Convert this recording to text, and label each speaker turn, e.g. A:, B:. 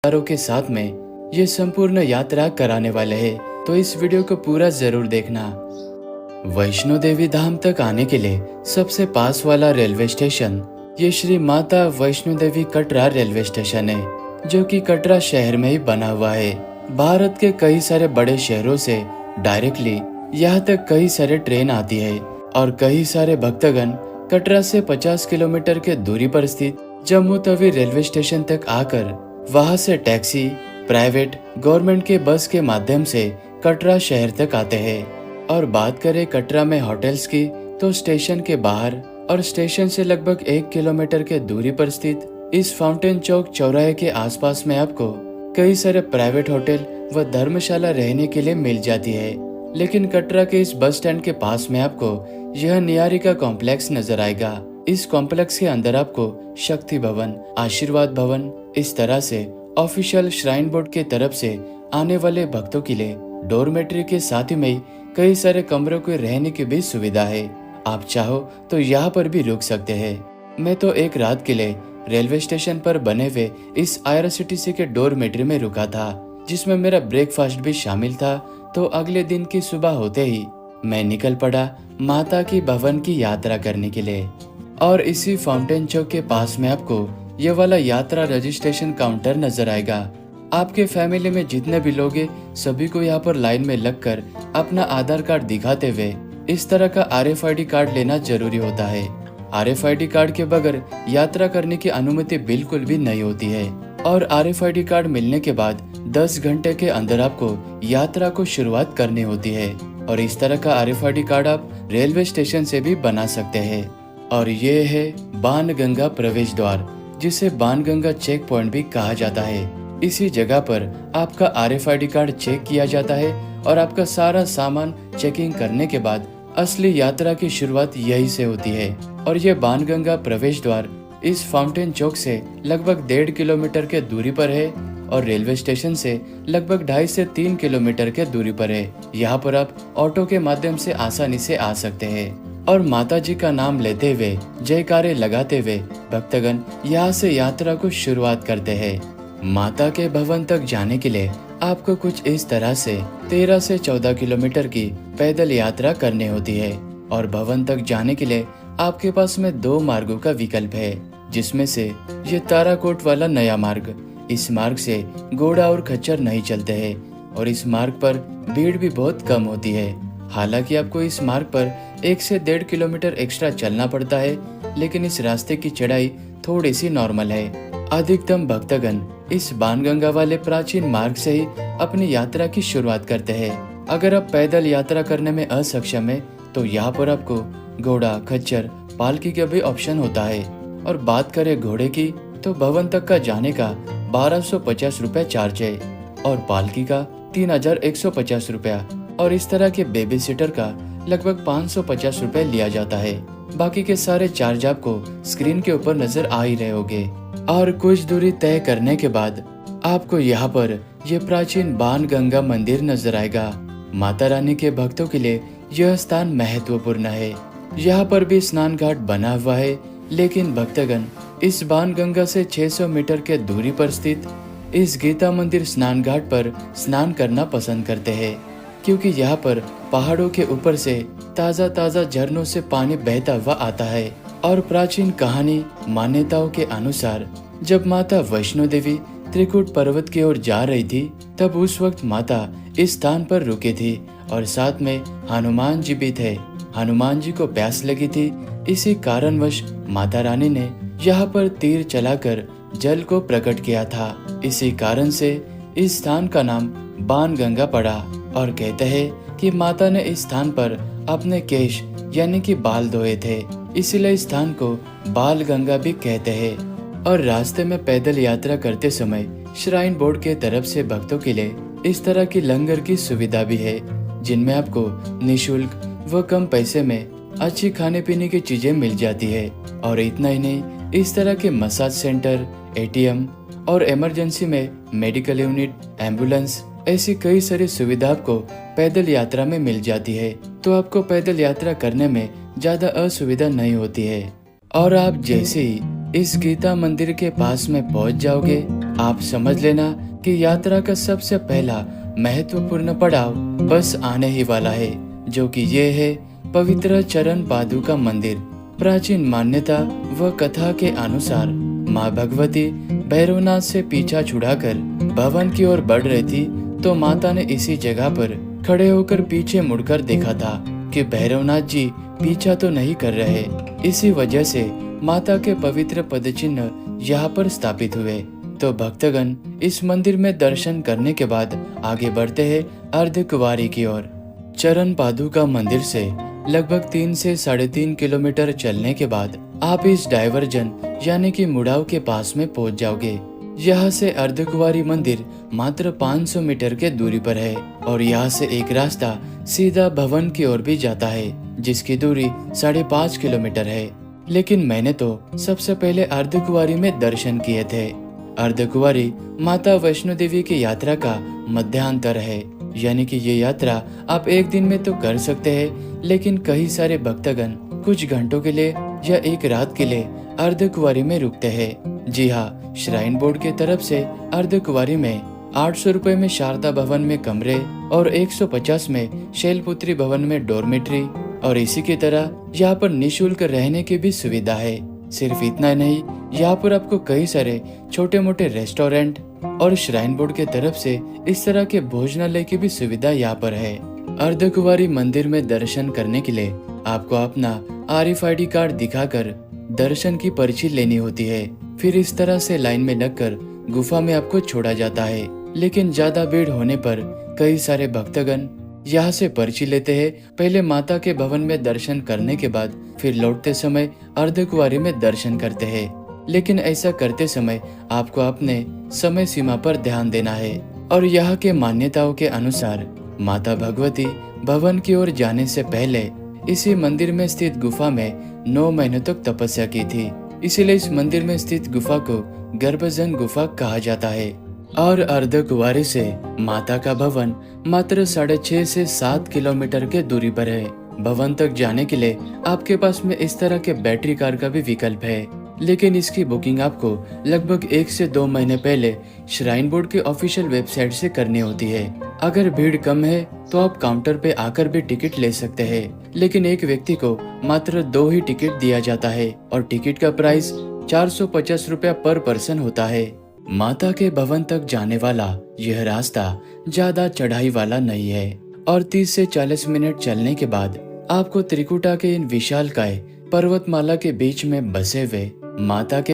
A: विचारों के साथ में ये संपूर्ण यात्रा कराने वाले हैं, तो इस वीडियो को पूरा जरूर देखना। वैष्णो देवी धाम तक आने के लिए सबसे पास वाला रेलवे स्टेशन ये श्री माता वैष्णो देवी कटरा रेलवे स्टेशन है, जो कि कटरा शहर में ही बना हुआ है। भारत के कई सारे बड़े शहरों से डायरेक्टली यहाँ तक कई सारे ट्रेन आती है और कई सारे भक्तगण कटरा से 50 किलोमीटर के दूरी पर स्थित जम्मू तवी रेलवे स्टेशन तक आकर वहां से टैक्सी, प्राइवेट, गवर्नमेंट के बस के माध्यम से कटरा शहर तक आते हैं। और बात करें कटरा में होटल्स की, तो स्टेशन के बाहर और स्टेशन से लगभग 1 किलोमीटर के दूरी पर स्थित इस फाउंटेन चौक चौराहे के आसपास में आपको कई सारे प्राइवेट होटल व धर्मशाला रहने के लिए मिल जाती है। लेकिन कटरा के इस बस स्टैंड के पास में आपको यह नियारिका कॉम्प्लेक्स नजर आएगा। इस कॉम्प्लेक्स के अंदर आपको शक्ति भवन, आशीर्वाद भवन, इस तरह से ऑफिशियल श्राइन बोर्ड के तरफ से आने वाले भक्तों के लिए डोरमेट्री के साथ ही में कई सारे कमरों के रहने की भी सुविधा है। आप चाहो तो यहाँ पर भी रुक सकते हैं। मैं तो एक रात के लिए रेलवे स्टेशन पर बने हुए इस IRCTC के डोरमेट्री में रुका था, जिसमें मेरा ब्रेकफास्ट भी शामिल था। तो अगले दिन की सुबह होते ही मैं निकल पड़ा माता की भवन की यात्रा करने के लिए। और इसी फाउंटेन चौक के पास में आपको ये वाला यात्रा रजिस्ट्रेशन काउंटर नजर आएगा। आपके फैमिली में जितने भी लोग हैं, सभी को यहाँ पर लाइन में लगकर अपना आधार कार्ड दिखाते हुए इस तरह का RFID कार्ड लेना जरूरी होता है। RFID कार्ड के बगैर यात्रा करने की अनुमति बिल्कुल भी नहीं होती है। और RFID कार्ड मिलने के बाद 10 घंटे के अंदर आपको यात्रा को शुरुआत करनी होती है। और इस तरह का RFID कार्ड आप रेलवे स्टेशन से भी बना सकते हैं। और ये है बाणगंगा प्रवेश द्वार, जिसे बाणगंगा चेक पॉइंट भी कहा जाता है। इसी जगह पर आपका RFID कार्ड चेक किया जाता है और आपका सारा सामान चेकिंग करने के बाद असली यात्रा की शुरुआत यही से होती है। और ये बाणगंगा प्रवेश द्वार इस फाउंटेन चौक से लगभग 1.5 किलोमीटर के दूरी पर है और रेलवे स्टेशन से लगभग 2.5 से 3 किलोमीटर के दूरी पर है। यहाँ पर आप ऑटो के माध्यम से आसानी से आ सकते हैं। और माता जी का नाम लेते हुए, जयकारे लगाते हुए भक्तगण यहाँ से यात्रा को शुरुआत करते हैं। माता के भवन तक जाने के लिए आपको कुछ इस तरह से 13 से 14 किलोमीटर की पैदल यात्रा करनी होती है। और भवन तक जाने के लिए आपके पास में 2 मार्गों का विकल्प है, जिसमें से ये ताराकोट वाला नया मार्ग, इस मार्ग से घोड़ा और खच्चर नहीं चलते हैं और इस मार्ग पर भीड़ भी बहुत कम होती है। हालांकि आपको इस मार्ग पर 1 से 1.5 किलोमीटर एक्स्ट्रा चलना पड़ता है, लेकिन इस रास्ते की चढ़ाई थोड़ी सी नॉर्मल है। अधिकतम भक्तगण इस बाणगंगा वाले प्राचीन मार्ग से ही अपनी यात्रा की शुरुआत करते हैं। अगर आप पैदल यात्रा करने में असक्षम है, तो यहाँ पर आपको घोड़ा, खच्चर, पालकी का भी ऑप्शन होता है। और बात करें घोड़े की, तो भवन तक का जाने का 1250 रुपए चार्ज है और पालकी का 3150 रुपया और इस तरह के बेबी सीटर का लगभग 550 रुपए लिया जाता है। बाकी के सारे चार्ज आपको स्क्रीन के ऊपर नजर आ ही रहे होंगे। और कुछ दूरी तय करने के बाद आपको यहाँ पर ये प्राचीन बाणगंगा मंदिर नजर आएगा। माता रानी के भक्तों के लिए यह स्थान महत्वपूर्ण है। यहाँ पर भी स्नान घाट बना हुआ है, लेकिन भक्तगण इस बाणगंगा से 600 मीटर के दूरी पर स्थित इस गीता मंदिर स्नान घाट पर स्नान करना पसंद करते हैं, क्योंकि यहाँ पर पहाड़ों के ऊपर से ताजा ताजा झरनों से पानी बहता हुआ आता है। और प्राचीन कहानी मान्यताओं के अनुसार जब माता वैष्णो देवी त्रिकुट पर्वत की ओर जा रही थी, तब उस वक्त माता इस स्थान पर रुकी थी और साथ में हनुमान जी भी थे। हनुमान जी को प्यास लगी थी, इसी कारणवश माता रानी ने यहाँ पर तीर चलाकर जल को प्रकट किया था। इसी कारण से इस स्थान का नाम बाणगंगा पड़ा। और कहते हैं कि माता ने इस स्थान पर अपने केश यानी कि बाल धोए थे, इसीलिए इस स्थान को बाल गंगा भी कहते हैं। और रास्ते में पैदल यात्रा करते समय श्राइन बोर्ड के तरफ से भक्तों के लिए इस तरह की लंगर की सुविधा भी है, जिनमें आपको निशुल्क व कम पैसे में अच्छी खाने पीने की चीजें मिल जाती है। और इतना ही नहीं, इस तरह के मसाज सेंटर, ATM और इमरजेंसी में मेडिकल यूनिट, एम्बुलेंस, ऐसी कई सारी सुविधा आपको पैदल यात्रा में मिल जाती है। तो आपको पैदल यात्रा करने में ज्यादा असुविधा नहीं होती है। और आप जैसे ही इस गीता मंदिर के पास में पहुंच जाओगे, आप समझ लेना कि यात्रा का सबसे पहला महत्वपूर्ण पड़ाव बस आने ही वाला है, जो कि ये है पवित्र चरण पादुका मंदिर। प्राचीन मान्यता व कथा के अनुसार माँ भगवती भैरवनाथ से पीछा छुड़ाकर भवन की ओर बढ़ रही थी, तो माता ने इसी जगह पर खड़े होकर पीछे मुड़कर देखा था कि भैरवनाथ जी पीछा तो नहीं कर रहे। इसी वजह से माता के पवित्र पदचिन्ह यहाँ पर स्थापित हुए। तो भक्तगण इस मंदिर में दर्शन करने के बाद आगे बढ़ते हैं अर्धकुंवारी की ओर। चरण पादुका मंदिर से लगभग 3 से 3.5 किलोमीटर चलने के बाद आप इस डायवर्जन यानी कि मुड़ाव के पास में पहुंच जाओगे। यहाँ से अर्धकुंवारी मंदिर मात्र 500 मीटर के दूरी पर है और यहाँ से एक रास्ता सीधा भवन की ओर भी जाता है, जिसकी दूरी 5.5 किलोमीटर है। लेकिन मैंने तो सबसे पहले अर्धकुंवारी में दर्शन किए थे। अर्धकुंवारी माता वैष्णो देवी की यात्रा का मध्यांतर है, यानी कि ये यात्रा आप एक दिन में तो कर सकते हैं, लेकिन कई सारे भक्तगण कुछ घंटों के लिए या एक रात के लिए अर्धकुंवारी में रुकते हैं। जी हाँ, श्राइन बोर्ड की तरफ से अर्धकुंवारी में 800 रुपए में शारदा भवन में कमरे और 150 में शैलपुत्री भवन में डॉर्मेट्री, और इसी की तरह यहाँ पर निःशुल्क रहने की भी सुविधा है। सिर्फ इतना नहीं, यहाँ पर आपको कई सारे छोटे मोटे रेस्टोरेंट और श्राइन बोर्ड के तरफ से इस तरह के भोजनालय की भी सुविधा यहाँ पर है। अर्धकुंवारी मंदिर में दर्शन करने के लिए आपको अपना RFID कार्ड दिखाकर दर्शन की पर्ची लेनी होती है। फिर इस तरह से लाइन में लगकर गुफा में आपको छोड़ा जाता है। लेकिन ज्यादा भीड़ होने पर कई सारे भक्तगण यहाँ से पर्ची लेते हैं, पहले माता के भवन में दर्शन करने के बाद फिर लौटते समय अर्धकुंवारी में दर्शन करते हैं। लेकिन ऐसा करते समय आपको अपने समय सीमा पर ध्यान देना है। और यहाँ के मान्यताओं के अनुसार माता भगवती भवन की ओर जाने से पहले इसी मंदिर में स्थित गुफा में 9 महीनों तक तपस्या की थी। इसीलिए इस मंदिर में स्थित गुफा को गर्भजन गुफा कहा जाता है। और अर्धकुंवारी से माता का भवन मात्र 6.5 से 7 किलोमीटर के दूरी पर है। भवन तक जाने के लिए आपके पास में इस तरह के बैटरी कार का भी विकल्प है, लेकिन इसकी बुकिंग आपको लगभग 1 से 2 महीने पहले श्राइन बोर्ड के ऑफिशियल वेबसाइट से करनी होती है। अगर भीड़ कम है तो आप काउंटर पे आकर भी टिकट ले सकते हैं, लेकिन एक व्यक्ति को मात्र 2 ही टिकट दिया जाता है और टिकट का प्राइस 450 रुपया पर पर्सन होता है। माता के भवन तक जाने वाला यह रास्ता ज्यादा चढ़ाई वाला नहीं है और 30 से 40 मिनट चलने के बाद आपको त्रिकुटा के इन विशालकाय पर्वतमाला के बीच में बसे हुए माता के